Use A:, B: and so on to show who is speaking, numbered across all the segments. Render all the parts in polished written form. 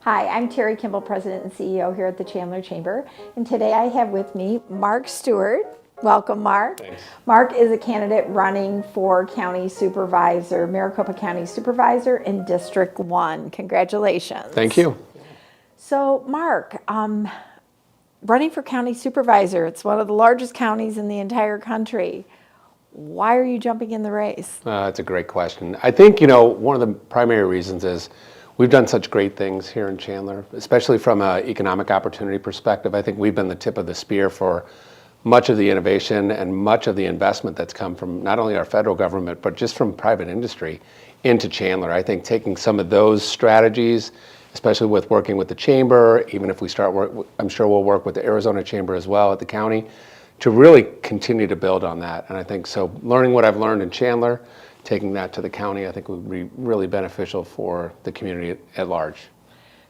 A: Hi, I'm Terri Kimble, President and CEO here at the Chandler Chamber. And today I have with me Mark Stewart. Welcome, Mark.
B: Thanks.
A: Mark is a candidate running for County Supervisor, Maricopa County Supervisor in District 1. Congratulations.
B: Thank you.
A: So, Mark, running for County Supervisor, it's one of the largest counties in the entire country. Why are you jumping in the race?
B: That's a great question. I think, one of the primary reasons is we've done such great things here in Chandler, especially from an economic opportunity perspective. I think we've been the tip of the spear for much of the innovation and much of the investment that's come from not only our federal government, but just from private industry into Chandler. I think taking some of those strategies, especially with working with the Chamber, even if we start work, I'm sure we'll work with the Arizona Chamber as well at the county, to really continue to build on that. And I think so learning what I've learned in Chandler, taking that to the county, I think would be really beneficial for the community at large.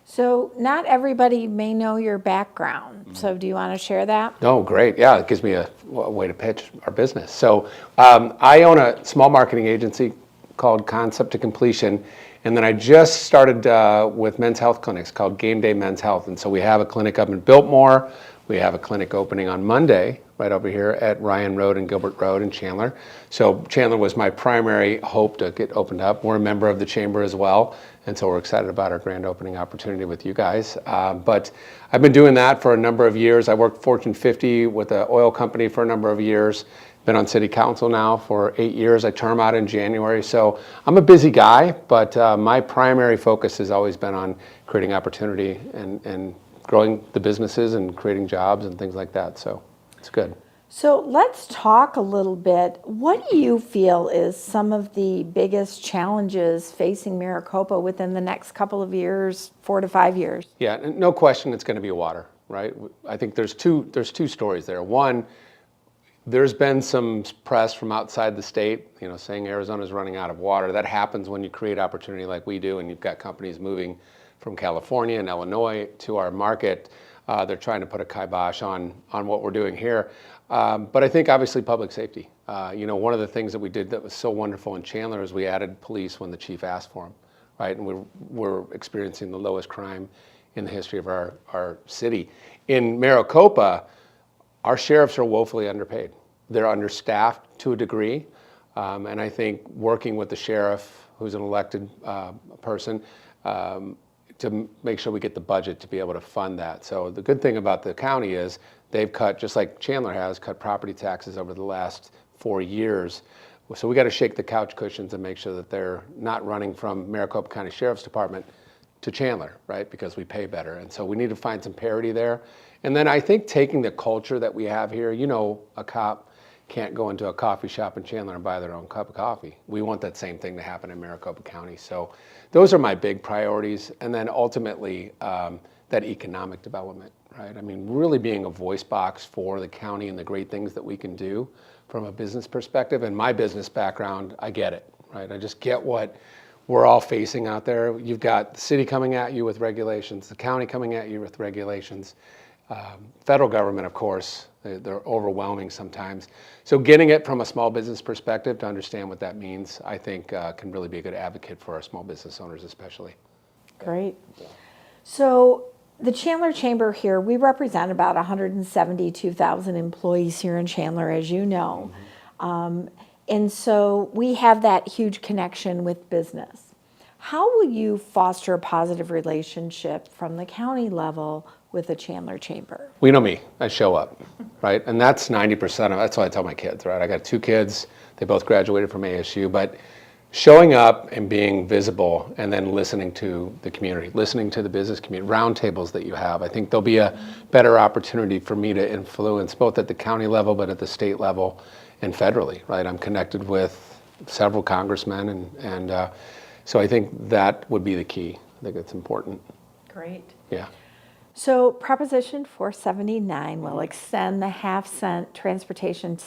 A: So not everybody may know your background. So do you want to share that?
B: Oh, great. Yeah, it gives me a way to pitch our business. So I own a small marketing agency called Concept to Completion. And then I just started with men's health clinics called Game Day Men's Health. And so we have a clinic up in Biltmore. We have a clinic opening on Monday right over here at Ryan Road and Gilbert Road in Chandler. So Chandler was my primary hope to get opened up. We're a member of the Chamber as well. And so we're excited about our grand opening opportunity with you guys. But I've been doing that for a number of years. I worked Fortune 50 with an oil company for a number of years. Been on city council now for 8 years. I term out in January. So I'm a busy guy, but my primary focus has always been on creating opportunity and growing the businesses and creating jobs and things like that. So it's good.
A: So let's talk a little bit. What do you feel is some of the biggest challenges facing Maricopa within the next couple of years, 4 to 5 years?
B: Yeah, no question it's going to be water, right? I think there's two stories there. One, there's been some press from outside the state, saying Arizona's running out of water. That happens when you create opportunity like we do, and you've got companies moving from California and Illinois to our market. They're trying to put a kibosh on what we're doing here. But I think obviously public safety. One of the things that we did that was so wonderful in Chandler is we added police when the chief asked for them, right? And we're experiencing the lowest crime in the history of our city. In Maricopa, our sheriffs are woefully underpaid. They're understaffed to a degree. And I think working with the sheriff, who's an elected person, to make sure we get the budget to be able to fund that. So the good thing about the county is they've cut, just like Chandler has, cut property taxes over the last 4 years. So we got to shake the couch cushions and make sure that they're not running from Maricopa County Sheriff's Department to Chandler, right? Because we pay better. And so we need to find some parity there. And then I think taking the culture that we have here, a cop can't go into a coffee shop in Chandler and buy their own cup of coffee. We want that same thing to happen in Maricopa County. So those are my big priorities. And then ultimately, that economic development, right? I mean, really being a voice box for the county and the great things that we can do from a business perspective. And my business background, I get it, right? I just get what we're all facing out there. You've got the city coming at you with regulations, the county coming at you with regulations. Federal government, of course, they're overwhelming sometimes. So getting it from a small business perspective to understand what that means, I think can really be a good advocate for our small business owners especially.
A: Great. So the Chandler Chamber here, we represent about 172,000 employees here in Chandler, as you know. And so we have that huge connection with business. How will you foster a positive relationship from the county level with the Chandler Chamber?
B: Well, you know me, I show up, right? And that's 90% of, that's what I tell my kids, right? I got 2 kids, they both graduated from ASU, but showing up and being visible and then listening to the community, listening to the business community, roundtables that you have, I think there'll be a better opportunity for me to influence both at the county level, but at the state level and federally, right? I'm connected with several congressmen and so I think that would be the key. I think it's important.
A: Great.
B: Yeah.
A: So Proposition 479 will extend the half-cent transportation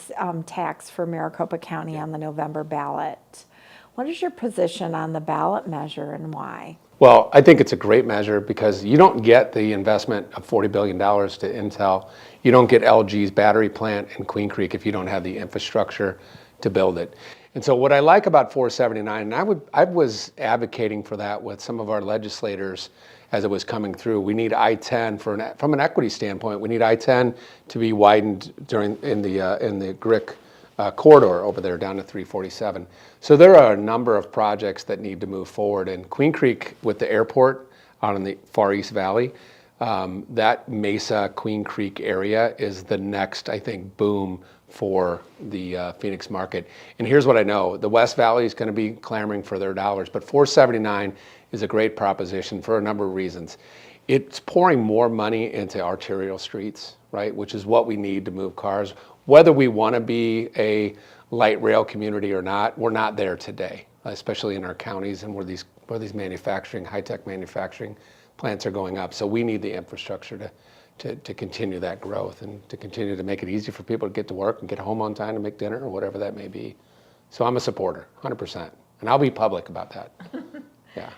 A: tax for Maricopa County on the November ballot. What is your position on the ballot measure and why?
B: Well, I think it's a great measure because you don't get the investment of $40 billion to Intel. You don't get LG's battery plant in Queen Creek if you don't have the infrastructure to build it. And so what I like about 479, and I was advocating for that with some of our legislators as it was coming through. We need I-10 from an equity standpoint. We need I-10 to be widened in the GRIC corridor over there down to 347. So there are a number of projects that need to move forward. And Queen Creek with the airport out in the Far East Valley, that Mesa Queen Creek area is the next, I think, boom for the Phoenix market. And here's what I know. The West Valley is going to be clamoring for their dollars, but 479 is a great proposition for a number of reasons. It's pouring more money into arterial streets, right, which is what we need to move cars. Whether we want to be a light rail community or not, we're not there today, especially in our counties and where these manufacturing, high-tech manufacturing plants are going up. So we need the infrastructure to continue that growth and to continue to make it easy for people to get to work and get home on time to make dinner or whatever that may be. So I'm a supporter, 100%. And I'll be public about that. Yeah.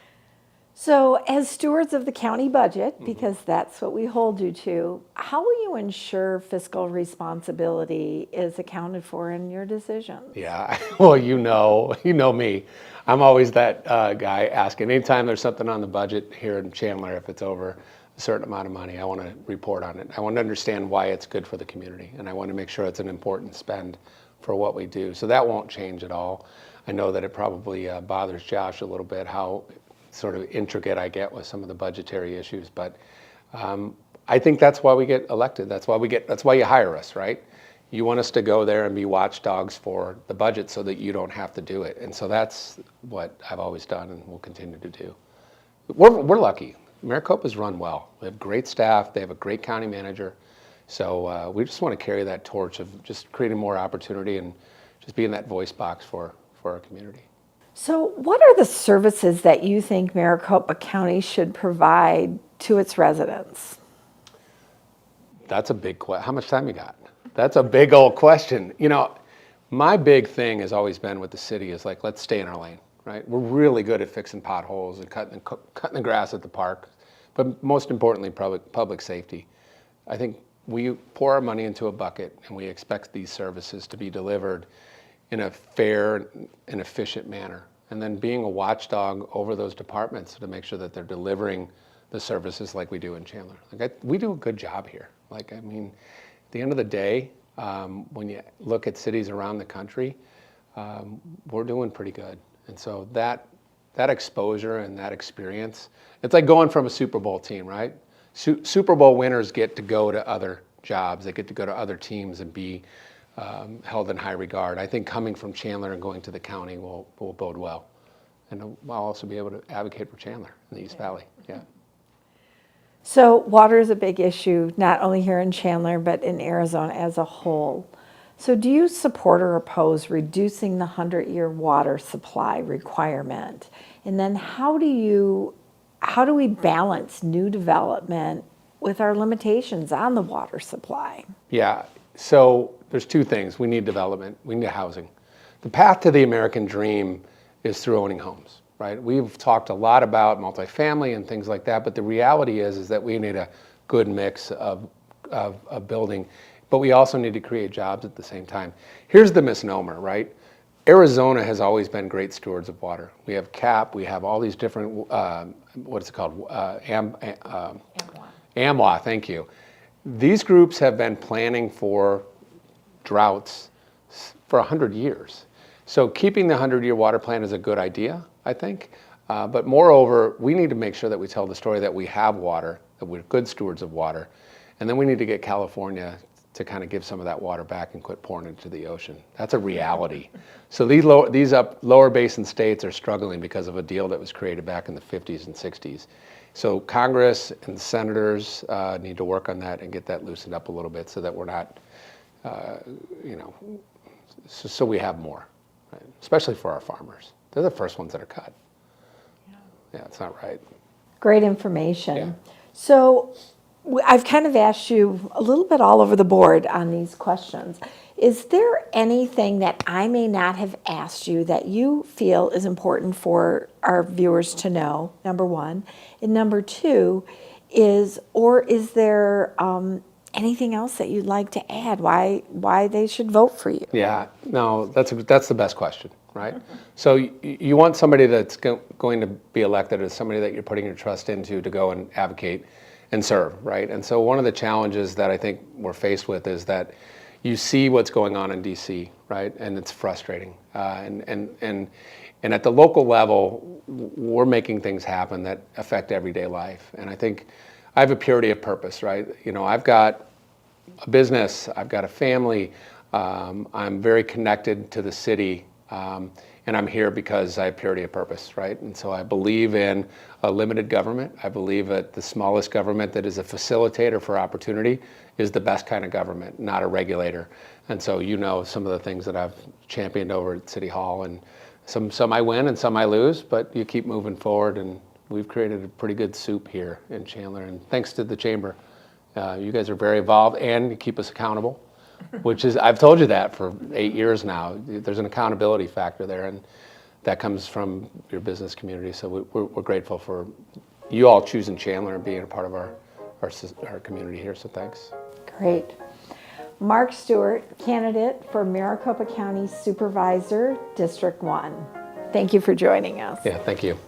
A: So as stewards of the county budget, because that's what we hold you to, how will you ensure fiscal responsibility is accounted for in your decisions?
B: Yeah, well, you know me. I'm always that guy asking. Anytime there's something on the budget here in Chandler, if it's over a certain amount of money, I want to report on it. I want to understand why it's good for the community, and I want to make sure it's an important spend for what we do. So that won't change at all. I know that it probably bothers Josh a little bit how sort of intricate I get with some of the budgetary issues, but I think that's why we get elected. That's why you hire us, right? You want us to go there and be watchdogs for the budget so that you don't have to do it. And so that's what I've always done and will continue to do. We're lucky. Maricopa's run well. We have great staff. They have a great county manager. So we just want to carry that torch of just creating more opportunity and just being that voice box for our community.
A: So what are the services that you think Maricopa County should provide to its residents?
B: That's a big question. How much time you got? That's a big old question. You know, my big thing has always been with the city is like, let's stay in our lane, right? We're really good at fixing potholes and cutting the grass at the park, but most importantly, public safety. I think we pour our money into a bucket and we expect these services to be delivered in a fair and efficient manner. And then being a watchdog over those departments to make sure that they're delivering the services like we do in Chandler. We do a good job here. At the end of the day, when you look at cities around the country, we're doing pretty good. And so that exposure and that experience, it's like going from a Super Bowl team, right? Super Bowl winners get to go to other jobs. They get to go to other teams and be held in high regard. I think coming from Chandler and going to the county will bode well. And I'll also be able to advocate for Chandler in the East Valley. Yeah.
A: So water is a big issue, not only here in Chandler, but in Arizona as a whole. So do you support or oppose reducing the 100-year water supply requirement? And then how do we balance new development with our limitations on the water supply?
B: Yeah, so there's two things. We need development, we need housing. The path to the American dream is through owning homes, right? We've talked a lot about multifamily and things like that, but the reality is that we need a good mix of building, but we also need to create jobs at the same time. Here's the misnomer, right? Arizona has always been great stewards of water. We have CAP, we have all these different, what is it called? AMWA, thank you. These groups have been planning for droughts for 100 years. So keeping the 100-year water plan is a good idea, I think. But moreover, we need to make sure that we tell the story that we have water, that we're good stewards of water. And then we need to get California to kind of give some of that water back and quit pouring into the ocean. That's a reality. So these lower basin states are struggling because of a deal that was created back in the 50s and 60s. So Congress and the senators need to work on that and get that loosened up a little bit so that we're not, so we have more, right? Especially for our farmers. They're the first ones that are cut. Yeah, it's not right.
A: Great information.
B: Yeah.
A: So I've kind of asked you a little bit all over the board on these questions. Is there anything that I may not have asked you that you feel is important for our viewers to know, number one? And number two is there anything else that you'd like to add, why they should vote for you?
B: Yeah, no, that's the best question, right? So you want somebody that's going to be elected as somebody that you're putting your trust into to go and advocate and serve, right? And so one of the challenges that I think we're faced with is that you see what's going on in DC, right? And it's frustrating. And at the local level, we're making things happen that affect everyday life. And I think I have a purity of purpose, right? You know, I've got a business, I've got a family, I'm very connected to the city, and I'm here because I have purity of purpose, right? And so I believe in a limited government. I believe that the smallest government that is a facilitator for opportunity is the best kind of government, not a regulator. And so you know some of the things that I've championed over at City Hall, and some I win and some I lose, but you keep moving forward, and we've created a pretty good soup here in Chandler, and thanks to the Chamber. You guys are very involved and you keep us accountable, which is, I've told you that for 8 years now. There's an accountability factor there, and that comes from your business community. So we're grateful for you all choosing Chandler and being a part of our community here, so thanks.
A: Great. Mark Stewart, candidate for Maricopa County Supervisor, District 1. Thank you for joining us.
B: Yeah, thank you.